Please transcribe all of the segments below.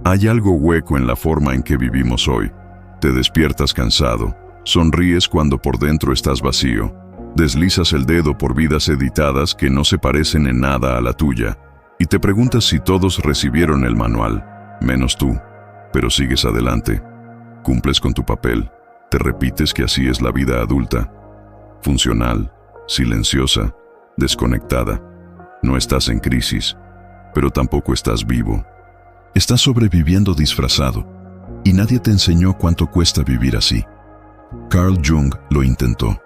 Hay algo hueco en la forma en que vivimos hoy. Te despiertas cansado, sonríes cuando por dentro estás vacío, deslizas el dedo por vidas editadas que no se parecen en nada a la tuya, y te preguntas si todos recibieron el manual, menos tú, pero sigues adelante. Cumples con tu papel, te repites que así es la vida adulta, funcional, silenciosa, desconectada. No estás en crisis, pero tampoco estás vivo. Estás sobreviviendo disfrazado, y nadie te enseñó cuánto cuesta vivir así. Carl Jung lo intentó.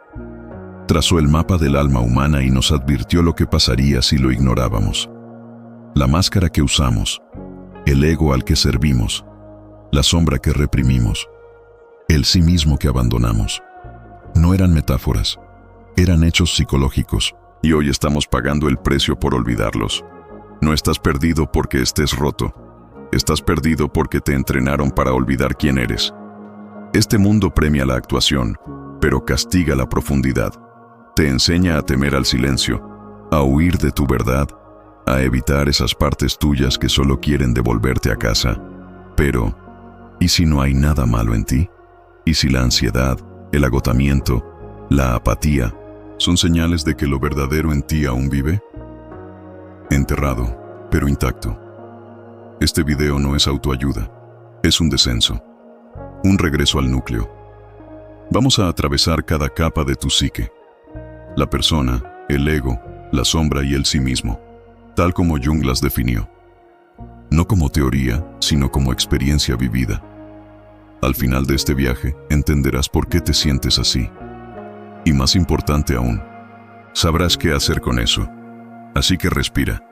Trazó el mapa del alma humana y nos advirtió lo que pasaría si lo ignorábamos. La máscara que usamos, el ego al que servimos, la sombra que reprimimos, el sí mismo que abandonamos. No eran metáforas, eran hechos psicológicos, y hoy estamos pagando el precio por olvidarlos. No estás perdido porque estés roto, estás perdido porque te entrenaron para olvidar quién eres. Este mundo premia la actuación, pero castiga la profundidad. Te enseña a temer al silencio, a huir de tu verdad, a evitar esas partes tuyas que solo quieren devolverte a casa. Pero, ¿y si no hay nada malo en ti? ¿Y si la ansiedad, el agotamiento, la apatía, son señales de que lo verdadero en ti aún vive? Enterrado, pero intacto. Este video no es autoayuda, es un descenso, un regreso al núcleo. Vamos a atravesar cada capa de tu psique. La persona, el ego, la sombra y el sí mismo, tal como Jung las definió. No como teoría, sino como experiencia vivida. Al final de este viaje, entenderás por qué te sientes así. Y más importante aún, sabrás qué hacer con eso. Así que respira.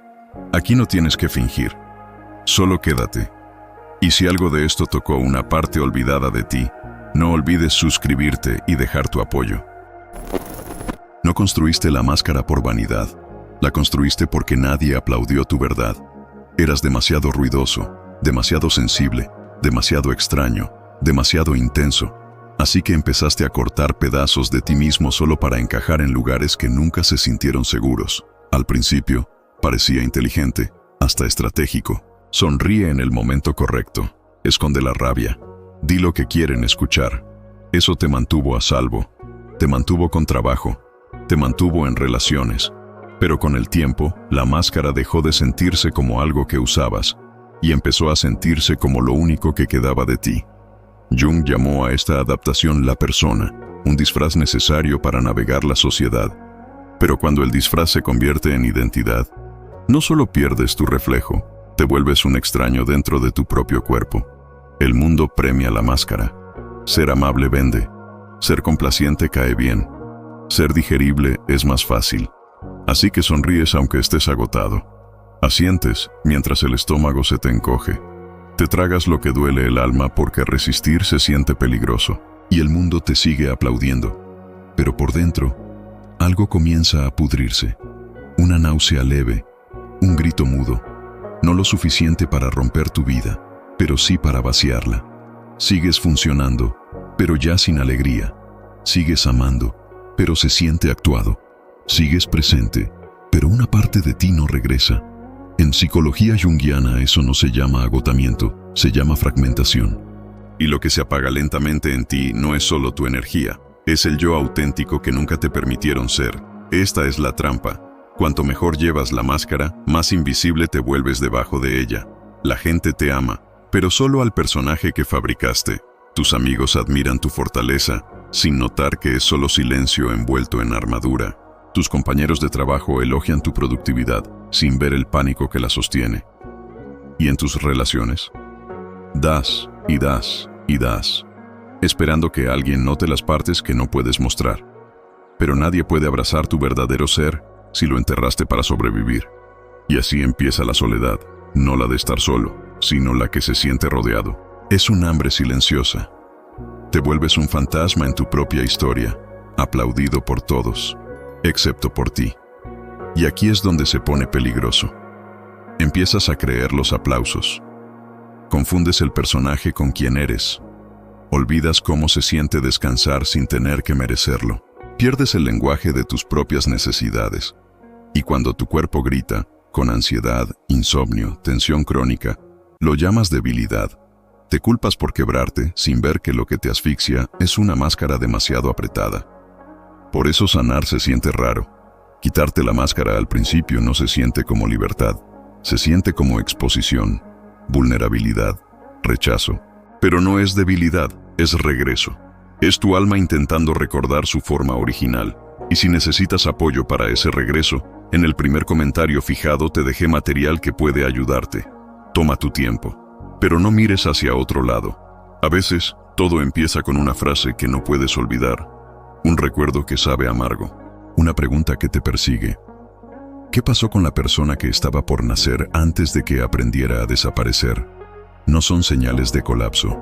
Aquí no tienes que fingir. Solo quédate. Y si algo de esto tocó una parte olvidada de ti, no olvides suscribirte y dejar tu apoyo. No construiste la máscara por vanidad. La construiste porque nadie aplaudió tu verdad. Eras demasiado ruidoso, demasiado sensible, demasiado extraño, demasiado intenso. Así que empezaste a cortar pedazos de ti mismo solo para encajar en lugares que nunca se sintieron seguros. Al principio, parecía inteligente, hasta estratégico. Sonríe en el momento correcto. Esconde la rabia. Di lo que quieren escuchar. Eso te mantuvo a salvo. Te mantuvo con trabajo. Te mantuvo en relaciones. Pero con el tiempo, la máscara dejó de sentirse como algo que usabas y empezó a sentirse como lo único que quedaba de ti. Jung llamó a esta adaptación la persona, un disfraz necesario para navegar la sociedad. Pero cuando el disfraz se convierte en identidad, no solo pierdes tu reflejo, te vuelves un extraño dentro de tu propio cuerpo. El mundo premia la máscara. Ser amable vende. Ser complaciente cae bien. Ser digerible es más fácil. Así que sonríes aunque estés agotado. Asientes mientras el estómago se te encoge. Te tragas lo que duele el alma porque resistir se siente peligroso. Y el mundo te sigue aplaudiendo. Pero por dentro, algo comienza a pudrirse. Una náusea leve, un grito mudo. No lo suficiente para romper tu vida, pero sí para vaciarla. Sigues funcionando, pero ya sin alegría. Sigues amando, pero se siente actuado. Sigues presente, pero una parte de ti no regresa. En psicología junguiana eso no se llama agotamiento, se llama fragmentación. Y lo que se apaga lentamente en ti no es solo tu energía, es el yo auténtico que nunca te permitieron ser. Esta es la trampa. Cuanto mejor llevas la máscara, más invisible te vuelves debajo de ella. La gente te ama, pero solo al personaje que fabricaste. Tus amigos admiran tu fortaleza, sin notar que es solo silencio envuelto en armadura. Tus compañeros de trabajo elogian tu productividad, sin ver el pánico que la sostiene. ¿Y en tus relaciones? Das, y das, y das, esperando que alguien note las partes que no puedes mostrar. Pero nadie puede abrazar tu verdadero ser si lo enterraste para sobrevivir. Y así empieza la soledad, no la de estar solo, sino la que se siente rodeado. Es un hambre silenciosa. Te vuelves un fantasma en tu propia historia, aplaudido por todos, excepto por ti. Y aquí es donde se pone peligroso. Empiezas a creer los aplausos. Confundes el personaje con quien eres. Olvidas cómo se siente descansar sin tener que merecerlo. Pierdes el lenguaje de tus propias necesidades. Y cuando tu cuerpo grita, con ansiedad, insomnio, tensión crónica, Lo llamas debilidad. Te culpas por quebrarte sin ver que lo que te asfixia es una máscara demasiado apretada. Por eso sanar se siente raro. Quitarte la máscara al principio no se siente como libertad. Se siente como exposición, vulnerabilidad, rechazo. Pero no es debilidad, es regreso. Es tu alma intentando recordar su forma original. Y si necesitas apoyo para ese regreso, en el primer comentario fijado te dejé material que puede ayudarte. Toma tu tiempo. Pero no mires hacia otro lado. A veces, todo empieza con una frase que no puedes olvidar. Un recuerdo que sabe amargo. Una pregunta que te persigue. ¿Qué pasó con la persona que estaba por nacer antes de que aprendiera a desaparecer? No son señales de colapso.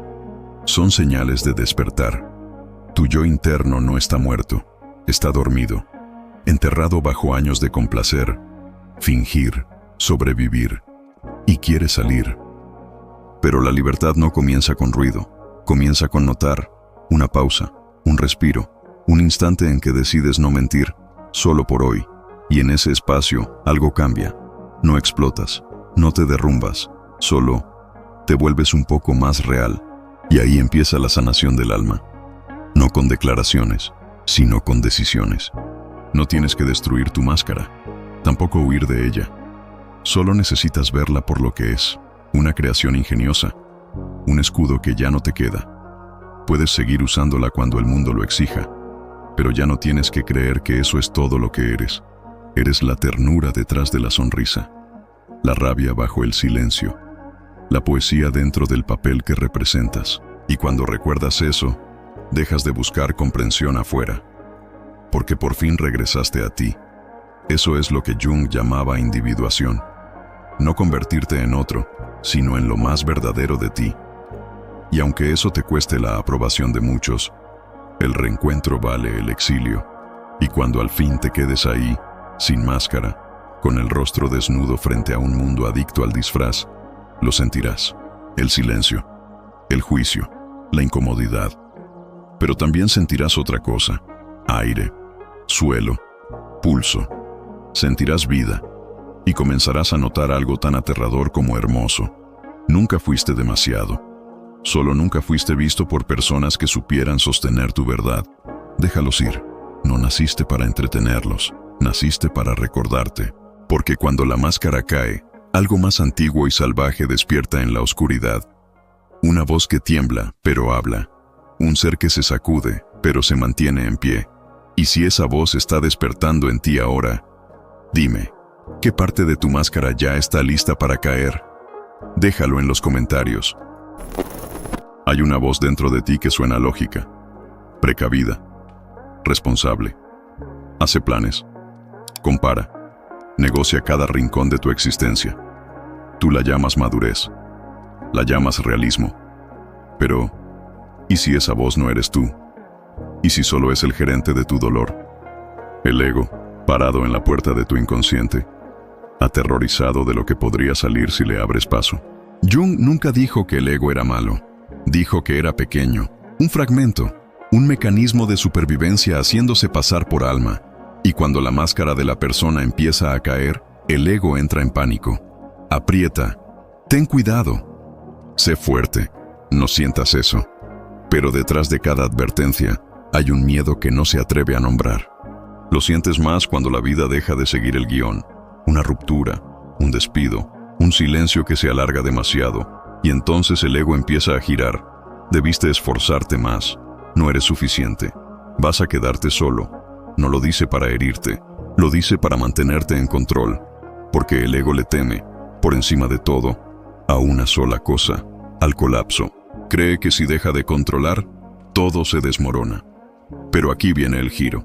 Son señales de despertar. Tu yo interno no está muerto. Está dormido. Enterrado bajo años de complacer, fingir, sobrevivir. Y quiere salir. Pero la libertad no comienza con ruido, comienza con notar, una pausa, un respiro, un instante en que decides no mentir, solo por hoy, y en ese espacio algo cambia. No explotas, no te derrumbas, solo te vuelves un poco más real, y ahí empieza la sanación del alma. No con declaraciones, sino con decisiones. No tienes que destruir tu máscara, tampoco huir de ella. Solo necesitas verla por lo que es. Una creación ingeniosa, un escudo que ya no te queda. Puedes seguir usándola cuando el mundo lo exija, pero ya no tienes que creer que eso es todo lo que eres. Eres la ternura detrás de la sonrisa, la rabia bajo el silencio, la poesía dentro del papel que representas. Y cuando recuerdas eso, dejas de buscar comprensión afuera, porque por fin regresaste a ti. Eso es lo que Jung llamaba individuación. No convertirte en otro, sino en lo más verdadero de ti. Y aunque eso te cueste la aprobación de muchos, el reencuentro vale el exilio. Y cuando al fin te quedes ahí, sin máscara, con el rostro desnudo frente a un mundo adicto al disfraz, lo sentirás. El silencio, el juicio, la incomodidad. Pero también sentirás otra cosa: aire, suelo, pulso. Sentirás vida. Y comenzarás a notar algo tan aterrador como hermoso. Nunca fuiste demasiado. Solo nunca fuiste visto por personas que supieran sostener tu verdad. Déjalos ir. No naciste para entretenerlos, naciste para recordarte. Porque cuando la máscara cae, algo más antiguo y salvaje despierta en la oscuridad. Una voz que tiembla, pero habla. Un ser que se sacude, pero se mantiene en pie. Y si esa voz está despertando en ti ahora, dime, ¿qué parte de tu máscara ya está lista para caer? Déjalo en los comentarios. Hay una voz dentro de ti que suena lógica, precavida, responsable. Hace planes, compara, negocia cada rincón de tu existencia. Tú la llamas madurez, la llamas realismo. Pero, ¿y si esa voz no eres tú? ¿Y si solo es el gerente de tu dolor? El ego, parado en la puerta de tu inconsciente, aterrorizado de lo que podría salir si le abres paso. Jung nunca dijo que el ego era malo. Dijo que era pequeño, un fragmento, un mecanismo de supervivencia haciéndose pasar por alma. Y cuando la máscara de la persona empieza a caer, el ego entra en pánico. Aprieta. Ten cuidado. Sé fuerte. No sientas eso. Pero detrás de cada advertencia, hay un miedo que no se atreve a nombrar. Lo sientes más cuando la vida deja de seguir el guión. Una ruptura, un despido, un silencio que se alarga demasiado. Y entonces el ego empieza a girar. Debiste esforzarte más. No eres suficiente. Vas a quedarte solo. No lo dice para herirte. Lo dice para mantenerte en control. Porque el ego le teme, por encima de todo, a una sola cosa: al colapso. Cree que si deja de controlar, todo se desmorona. Pero aquí viene el giro.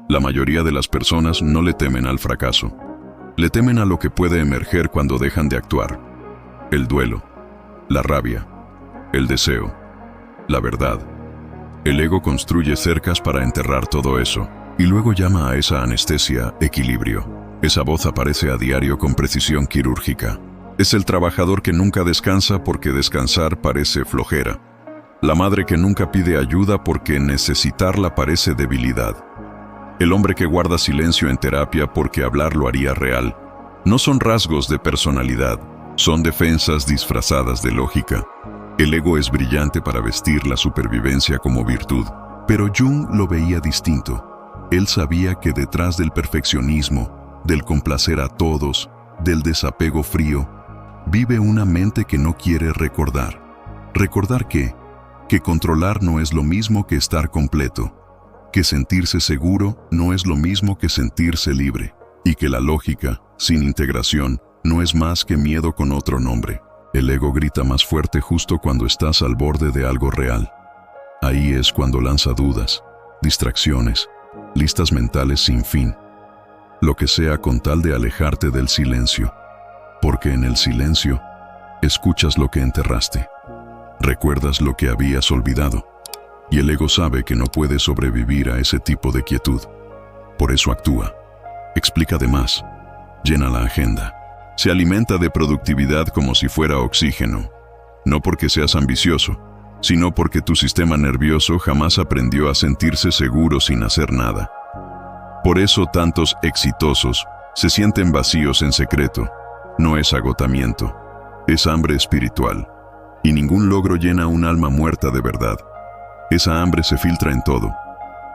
La mayoría de las personas no le temen al fracaso. Le temen a lo que puede emerger cuando dejan de actuar. El duelo, la rabia, el deseo, la verdad. El ego construye cercas para enterrar todo eso, y luego llama a esa anestesia equilibrio. Esa voz aparece a diario con precisión quirúrgica. Es el trabajador que nunca descansa porque descansar parece flojera. La madre que nunca pide ayuda porque necesitarla parece debilidad. El hombre que guarda silencio en terapia porque hablar lo haría real. No son rasgos de personalidad, Son defensas disfrazadas de lógica. El ego es brillante para vestir la supervivencia como virtud, pero Jung lo veía distinto. Él sabía que detrás del perfeccionismo, del complacer a todos, del desapego frío, vive una mente que no quiere recordar. ¿Recordar qué? Que controlar no es lo mismo que estar completo, que sentirse seguro no es lo mismo que sentirse libre, y que la lógica, sin integración, no es más que miedo con otro nombre. El ego grita más fuerte justo cuando estás al borde de algo real. Ahí es cuando lanza dudas, distracciones, listas mentales sin fin. Lo que sea con tal de alejarte del silencio, porque en el silencio escuchas lo que enterraste, recuerdas lo que habías olvidado, y el ego sabe que no puede sobrevivir a ese tipo de quietud. Por eso actúa, explica de más, llena la agenda, se alimenta de productividad como si fuera oxígeno, no porque seas ambicioso, sino porque tu sistema nervioso jamás aprendió a sentirse seguro sin hacer nada. Por eso tantos exitosos se sienten vacíos en secreto. No es agotamiento, es hambre espiritual. Y ningún logro llena un alma muerta de verdad. Esa hambre se filtra en todo.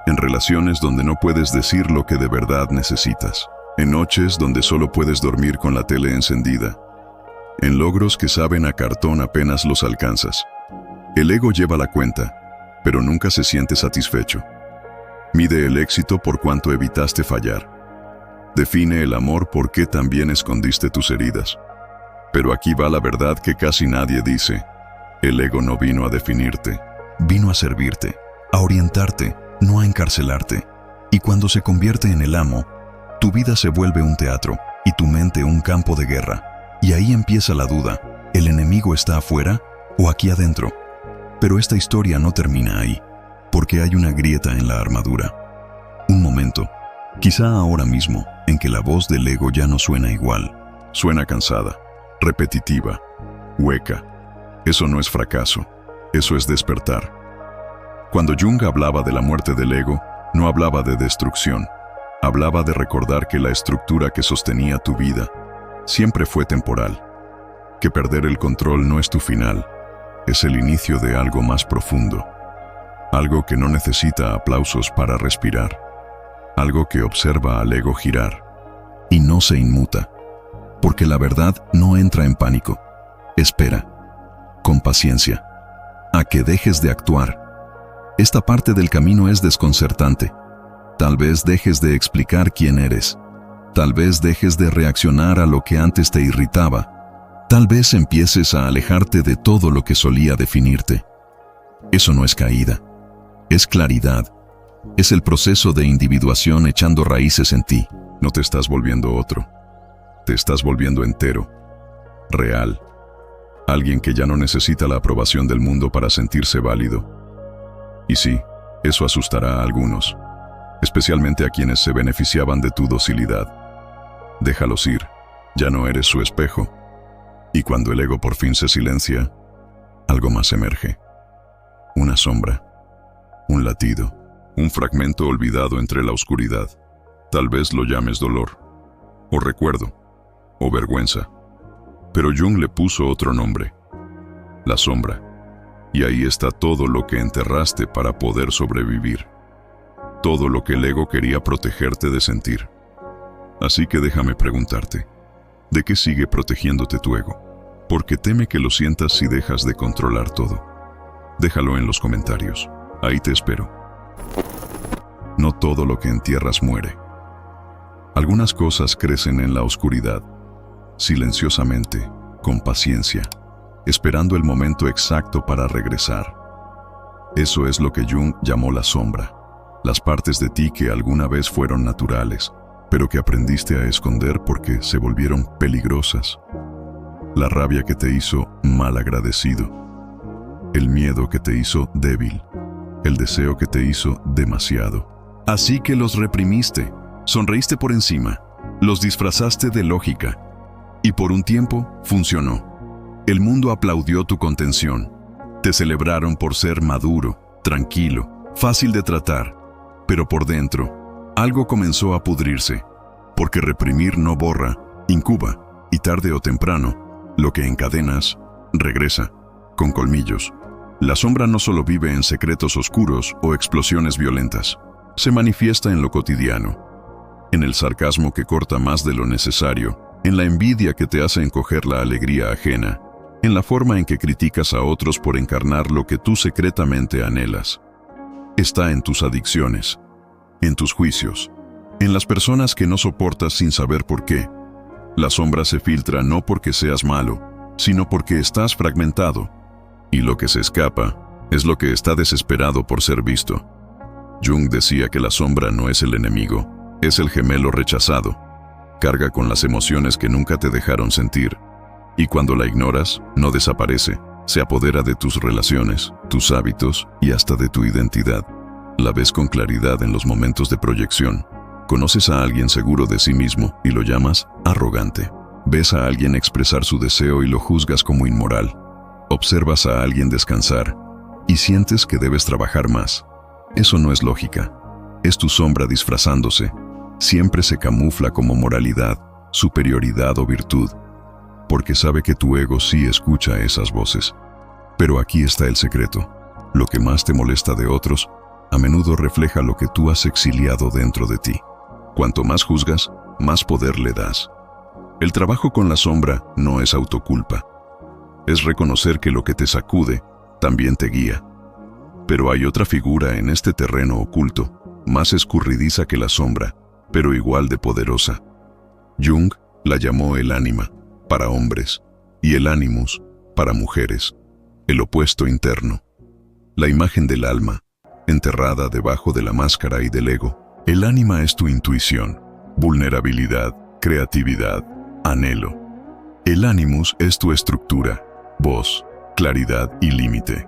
En relaciones donde no puedes decir lo que de verdad necesitas. En noches donde solo puedes dormir con la tele encendida. En logros que saben a cartón apenas los alcanzas. El ego lleva la cuenta, pero nunca se siente satisfecho. Mide el éxito por cuánto evitaste fallar. Define el amor por qué también escondiste tus heridas. Pero aquí va la verdad que casi nadie dice. El ego no vino a definirte. Vino a servirte, a orientarte, no a encarcelarte. Y cuando se convierte en el amo, tu vida se vuelve un teatro y tu mente un campo de guerra. Y ahí empieza la duda. ¿El enemigo está afuera o aquí adentro? Pero esta historia no termina ahí, porque hay una grieta en la armadura. Un momento, quizá ahora mismo, en que la voz del ego ya no suena igual. Suena cansada, repetitiva, hueca. Eso no es fracaso, eso es despertar. Cuando Jung hablaba de la muerte del ego, no hablaba de destrucción. Hablaba de recordar que la estructura que sostenía tu vida siempre fue temporal. Que perder el control no es tu final, es el inicio de algo más profundo. Algo que no necesita aplausos para respirar. Algo que observa al ego girar. Y no se inmuta. Porque la verdad no entra en pánico. Espera, con paciencia, a que dejes de actuar. Esta parte del camino es desconcertante. Tal vez dejes de explicar quién eres. Tal vez dejes de reaccionar a lo que antes te irritaba. Tal vez empieces a alejarte de todo lo que solía definirte. Eso no es caída, es claridad. Es el proceso de individuación echando raíces en ti. No te estás volviendo otro. Te estás volviendo entero, real. Alguien que ya no necesita la aprobación del mundo para sentirse válido. Y sí, eso asustará a algunos, especialmente a quienes se beneficiaban de tu docilidad. Déjalos ir, ya no eres su espejo. Y cuando el ego por fin se silencia, algo más emerge. Una sombra, un latido, un fragmento olvidado entre la oscuridad. Tal vez lo llames dolor, o recuerdo, o vergüenza. Pero Jung le puso otro nombre, la sombra. Y ahí está todo lo que enterraste para poder sobrevivir. Todo lo que el ego quería protegerte de sentir. Así que déjame preguntarte, ¿de qué sigue protegiéndote tu ego? Porque teme que lo sientas si dejas de controlar todo. Déjalo en los comentarios. Ahí te espero. No todo lo que entierras muere. Algunas cosas crecen en la oscuridad, silenciosamente, con paciencia, esperando el momento exacto para regresar. Eso es lo que Jung llamó la sombra. Las partes de ti que alguna vez fueron naturales, pero que aprendiste a esconder porque se volvieron peligrosas. La rabia que te hizo malagradecido. El miedo que te hizo débil. El deseo que te hizo demasiado. Así que los reprimiste, sonreíste por encima, los disfrazaste de lógica. Y por un tiempo funcionó. El mundo aplaudió tu contención. Te celebraron por ser maduro, tranquilo, fácil de tratar. Pero por dentro, algo comenzó a pudrirse. Porque reprimir no borra, incuba, y tarde o temprano, Lo que encadenas, regresa, con colmillos. La sombra no solo vive en secretos oscuros o explosiones violentas. Se manifiesta en lo cotidiano, en el sarcasmo que corta más de lo necesario, en la envidia que te hace encoger la alegría ajena, en la forma en que criticas a otros por encarnar lo que tú secretamente anhelas. Está en tus adicciones, en tus juicios, en las personas que no soportas sin saber por qué. La sombra se filtra no porque seas malo, sino porque estás fragmentado. Y lo que se escapa es lo que está desesperado por ser visto. Jung decía que la sombra no es el enemigo, es el gemelo rechazado. Carga con las emociones que nunca te dejaron sentir. Y cuando la ignoras, no desaparece, se apodera de tus relaciones, tus hábitos y hasta de tu identidad. La ves con claridad en los momentos de proyección. Conoces a alguien seguro de sí mismo y lo llamas arrogante. Ves a alguien expresar su deseo y lo juzgas como inmoral. Observas a alguien descansar y sientes que debes trabajar más. Eso no es lógica. Es tu sombra disfrazándose. Siempre se camufla como moralidad, superioridad o virtud, porque sabe que tu ego sí escucha esas voces. Pero aquí está el secreto. Lo que más te molesta de otros, a menudo refleja lo que tú has exiliado dentro de ti. Cuanto más juzgas, más poder le das. El trabajo con la sombra no es autoculpa. Es reconocer que lo que te sacude también te guía. Pero hay otra figura en este terreno oculto, más escurridiza que la sombra, pero igual de poderosa. Jung la llamó el ánima, para hombres, y el animus, para mujeres, el opuesto interno. La imagen del alma, enterrada debajo de la máscara y del ego. El ánima es tu intuición, vulnerabilidad, creatividad, anhelo. El animus es tu estructura, voz, claridad y límite.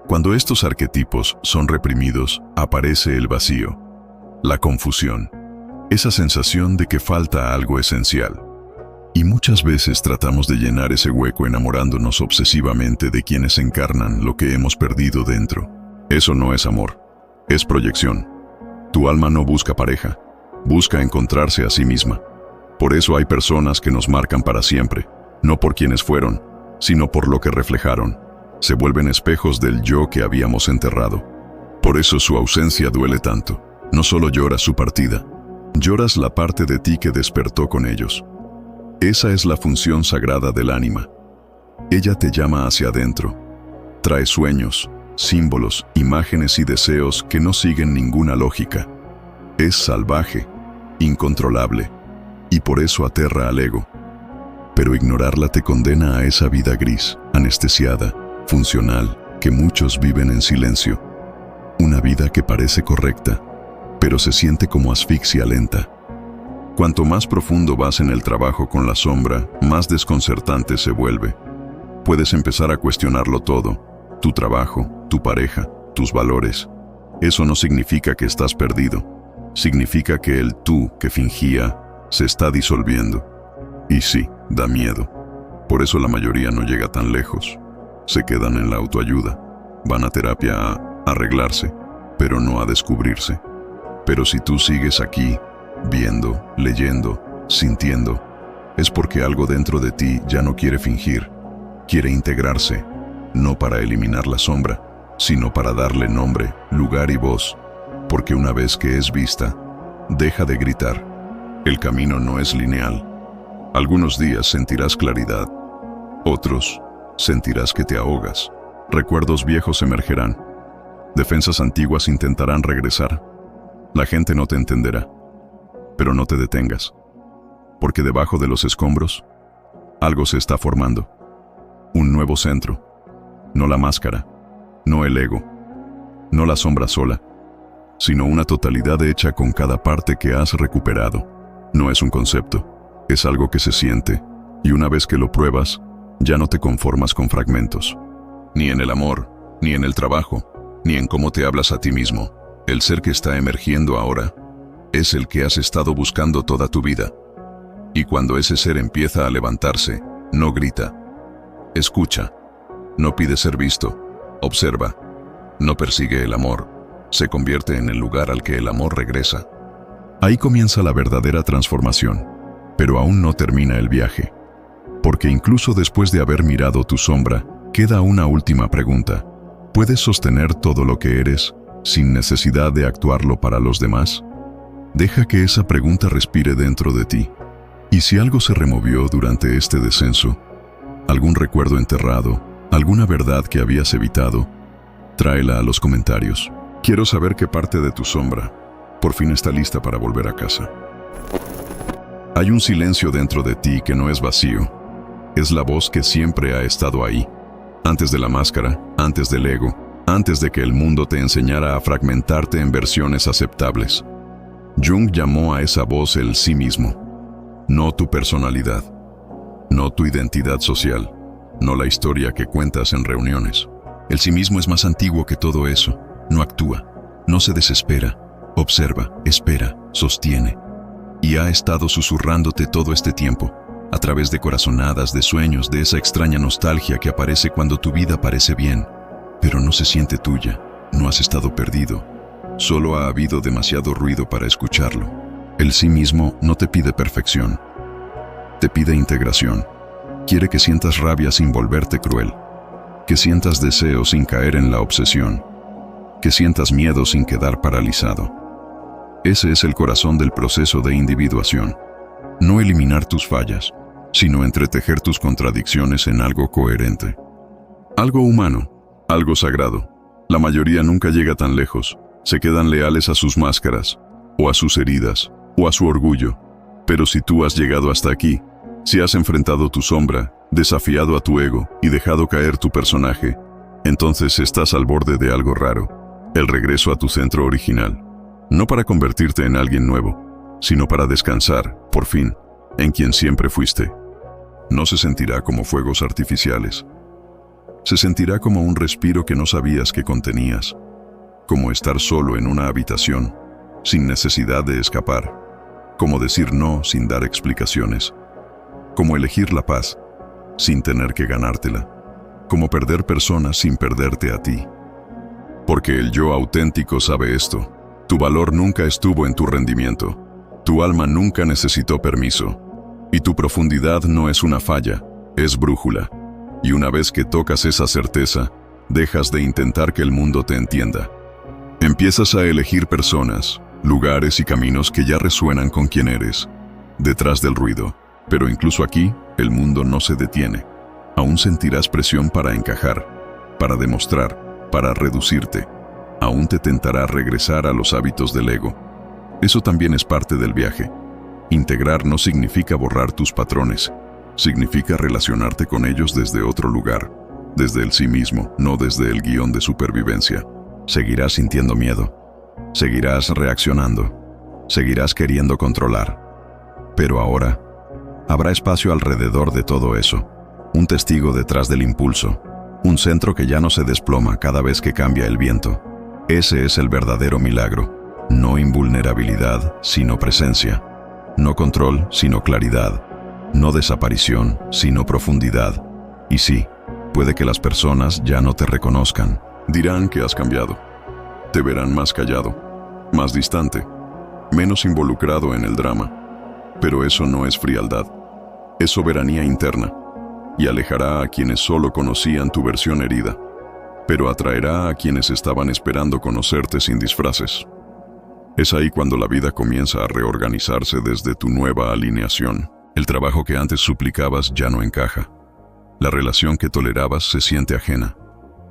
Cuando estos arquetipos son reprimidos, aparece el vacío, la confusión, esa sensación de que falta algo esencial. Y muchas veces tratamos de llenar ese hueco enamorándonos obsesivamente de quienes encarnan lo que hemos perdido dentro. Eso no es amor, es proyección. Tu alma no busca pareja, busca encontrarse a sí misma. Por eso hay personas que nos marcan para siempre, no por quienes fueron, sino por lo que reflejaron. Se vuelven espejos del yo que habíamos enterrado. Por eso su ausencia duele tanto. No solo lloras su partida, lloras la parte de ti que despertó con ellos. Esa es la función sagrada del ánima. Ella te llama hacia adentro. Trae sueños, símbolos, imágenes y deseos que no siguen ninguna lógica. Es salvaje, incontrolable, y por eso aterra al ego. Pero ignorarla te condena a esa vida gris, anestesiada, funcional, que muchos viven en silencio. Una vida que parece correcta, pero se siente como asfixia lenta. Cuanto más profundo vas en el trabajo con la sombra, más desconcertante se vuelve. Puedes empezar a cuestionarlo todo, tu trabajo, tu pareja, tus valores. Eso no significa que estás perdido. Significa que el tú que fingía se está disolviendo. Y sí, da miedo. Por eso la mayoría no llega tan lejos. Se quedan en la autoayuda. Van a terapia a arreglarse, pero no a descubrirse. Pero si tú sigues aquí, viendo, leyendo, sintiendo, es porque algo dentro de ti ya no quiere fingir, quiere integrarse, no para eliminar la sombra, sino para darle nombre, lugar y voz, porque una vez que es vista, deja de gritar. El camino no es lineal. Algunos días sentirás claridad, otros sentirás que te ahogas. Recuerdos viejos emergerán, defensas antiguas intentarán regresar. La gente no te entenderá. Pero no te detengas, porque debajo de los escombros, algo se está formando. Un nuevo centro. No la máscara, no el ego, no la sombra sola, sino una totalidad hecha con cada parte que has recuperado. No es un concepto, es algo que se siente, y una vez que lo pruebas, ya no te conformas con fragmentos. Ni en el amor, ni en el trabajo, ni en cómo te hablas a ti mismo. El ser que está emergiendo ahora es el que has estado buscando toda tu vida. Y cuando ese ser empieza a levantarse, no grita, escucha, no pide ser visto, observa, no persigue el amor, se convierte en el lugar al que el amor regresa. Ahí comienza la verdadera transformación, pero aún no termina el viaje. Porque incluso después de haber mirado tu sombra, queda una última pregunta. ¿Puedes sostener todo lo que eres sin necesidad de actuarlo para los demás? Deja que esa pregunta respire dentro de ti. Y si algo se removió durante este descenso, algún recuerdo enterrado, alguna verdad que habías evitado, tráela a los comentarios. Quiero saber qué parte de tu sombra por fin está lista para volver a casa. Hay un silencio dentro de ti que no es vacío. Es la voz que siempre ha estado ahí. Antes de la máscara, antes del ego, antes de que el mundo te enseñara a fragmentarte en versiones aceptables. Jung llamó a esa voz el sí mismo. No tu personalidad. No tu identidad social. No la historia que cuentas en reuniones. El sí mismo es más antiguo que todo eso. No actúa. No se desespera. Observa, espera, sostiene. Y ha estado susurrándote todo este tiempo, a través de corazonadas, de sueños, de esa extraña nostalgia que aparece cuando tu vida parece bien, pero no se siente tuya. No has estado perdido. Solo ha habido demasiado ruido para escucharlo. El sí mismo no te pide perfección. Te pide integración. Quiere que sientas rabia sin volverte cruel. Que sientas deseo sin caer en la obsesión. Que sientas miedo sin quedar paralizado. Ese es el corazón del proceso de individuación. No eliminar tus fallas, sino entretejer tus contradicciones en algo coherente. Algo humano, algo sagrado. La mayoría nunca llega tan lejos. Se quedan leales a sus máscaras, o a sus heridas, o a su orgullo. Pero si tú has llegado hasta aquí, si has enfrentado tu sombra, desafiado a tu ego y dejado caer tu personaje, entonces estás al borde de algo raro, el regreso a tu centro original. No para convertirte en alguien nuevo, sino para descansar, por fin, en quien siempre fuiste. No se sentirá como fuegos artificiales. Se sentirá como un respiro que no sabías que contenías, como estar solo en una habitación, sin necesidad de escapar, como decir no sin dar explicaciones, como elegir la paz, sin tener que ganártela, como perder personas sin perderte a ti. Porque el yo auténtico sabe esto. Tu valor nunca estuvo en tu rendimiento. Tu alma nunca necesitó permiso. Y tu profundidad no es una falla, es brújula. Y una vez que tocas esa certeza, dejas de intentar que el mundo te entienda. Empiezas a elegir personas, lugares y caminos que ya resuenan con quién eres, detrás del ruido. Pero incluso aquí, el mundo no se detiene. Aún sentirás presión para encajar, para demostrar, para reducirte. Aún te tentará regresar a los hábitos del ego. Eso también es parte del viaje. Integrar no significa borrar tus patrones. Significa relacionarte con ellos desde otro lugar, desde el sí mismo, no desde el guión de supervivencia. Seguirás sintiendo miedo. Seguirás reaccionando. Seguirás queriendo controlar. Pero ahora, habrá espacio alrededor de todo eso. Un testigo detrás del impulso. Un centro que ya no se desploma cada vez que cambia el viento. Ese es el verdadero milagro. No invulnerabilidad, sino presencia. No control, sino claridad. No desaparición, sino profundidad. Y sí, puede que las personas ya no te reconozcan. Dirán que has cambiado. Te verán más callado, más distante, menos involucrado en el drama. Pero eso no es frialdad. Es soberanía interna. Y alejará a quienes solo conocían tu versión herida. Pero atraerá a quienes estaban esperando conocerte sin disfraces. Es ahí cuando la vida comienza a reorganizarse desde tu nueva alineación. El trabajo que antes suplicabas ya no encaja. La relación que tolerabas se siente ajena.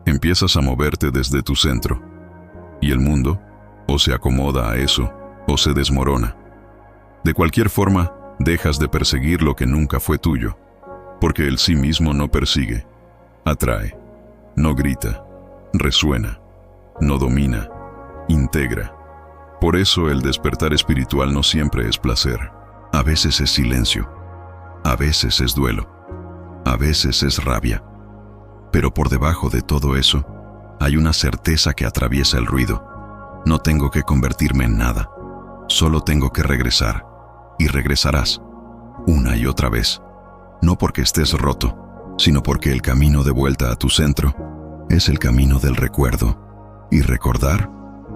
Empiezas a moverte desde tu centro. Y el mundo, o se acomoda a eso, o se desmorona. De cualquier forma, dejas de perseguir lo que nunca fue tuyo. Porque el sí mismo no persigue, atrae. No grita, resuena, no domina, integra. Por eso el despertar espiritual no siempre es placer. A veces es silencio, a veces es duelo, a veces es rabia. Pero por debajo de todo eso, hay una certeza que atraviesa el ruido. No tengo que convertirme en nada, solo tengo que regresar. Y regresarás, una y otra vez. No porque estés roto, sino porque el camino de vuelta a tu centro es el camino del recuerdo. Y recordar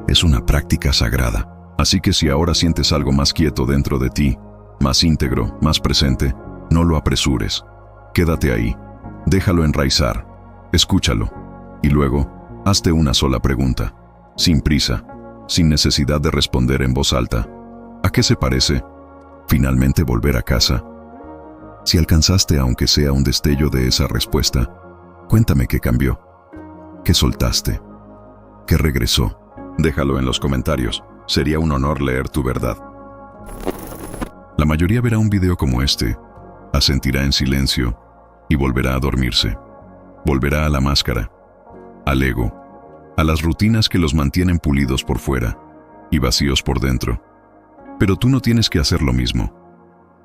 es una práctica sagrada. Así que si ahora sientes algo más quieto dentro de ti, más íntegro, más presente, no lo apresures. Quédate ahí, déjalo enraizar, escúchalo, y luego, hazte una sola pregunta, sin prisa, sin necesidad de responder en voz alta. ¿A qué se parece finalmente volver a casa? Si alcanzaste aunque sea un destello de esa respuesta, cuéntame qué cambió, qué soltaste, qué regresó. Déjalo en los comentarios, sería un honor leer tu verdad. La mayoría verá un video como este, asentirá en silencio y volverá a dormirse. Volverá a la máscara, al ego, a las rutinas que los mantienen pulidos por fuera y vacíos por dentro. Pero tú no tienes que hacer lo mismo.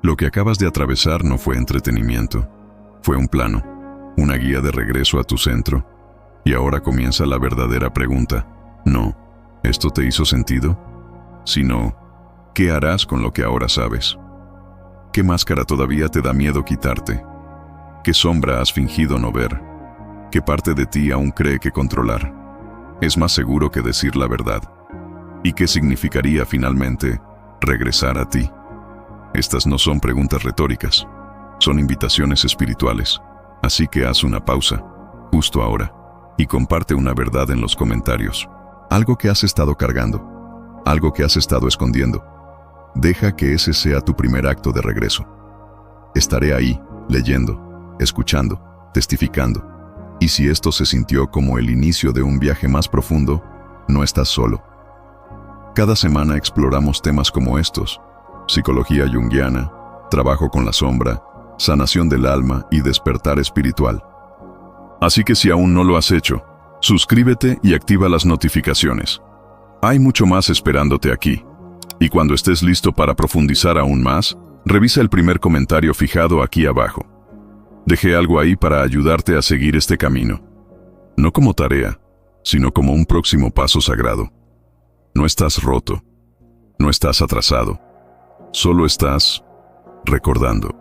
Lo que acabas de atravesar no fue entretenimiento, fue un plano, una guía de regreso a tu centro. Y ahora comienza la verdadera pregunta. No, ¿esto te hizo sentido? Sino, ¿qué harás con lo que ahora sabes? ¿Qué máscara todavía te da miedo quitarte? ¿Qué sombra has fingido no ver? ¿Qué parte de ti aún cree que controlar es más seguro que decir la verdad? ¿Y qué significaría finalmente regresar a ti? Estas no son preguntas retóricas, son invitaciones espirituales. Así que haz una pausa, justo ahora, y comparte una verdad en los comentarios. Algo que has estado cargando, algo que has estado escondiendo. Deja que ese sea tu primer acto de regreso. Estaré ahí, leyendo, escuchando, testificando. Y si esto se sintió como el inicio de un viaje más profundo, no estás solo. Cada semana exploramos temas como estos: psicología junguiana, trabajo con la sombra, sanación del alma y despertar espiritual. Así que si aún no lo has hecho, suscríbete y activa las notificaciones. Hay mucho más esperándote aquí. Y cuando estés listo para profundizar aún más, revisa el primer comentario fijado aquí abajo. Dejé algo ahí para ayudarte a seguir este camino. No como tarea, sino como un próximo paso sagrado. No estás roto, no estás atrasado, solo estás recordando.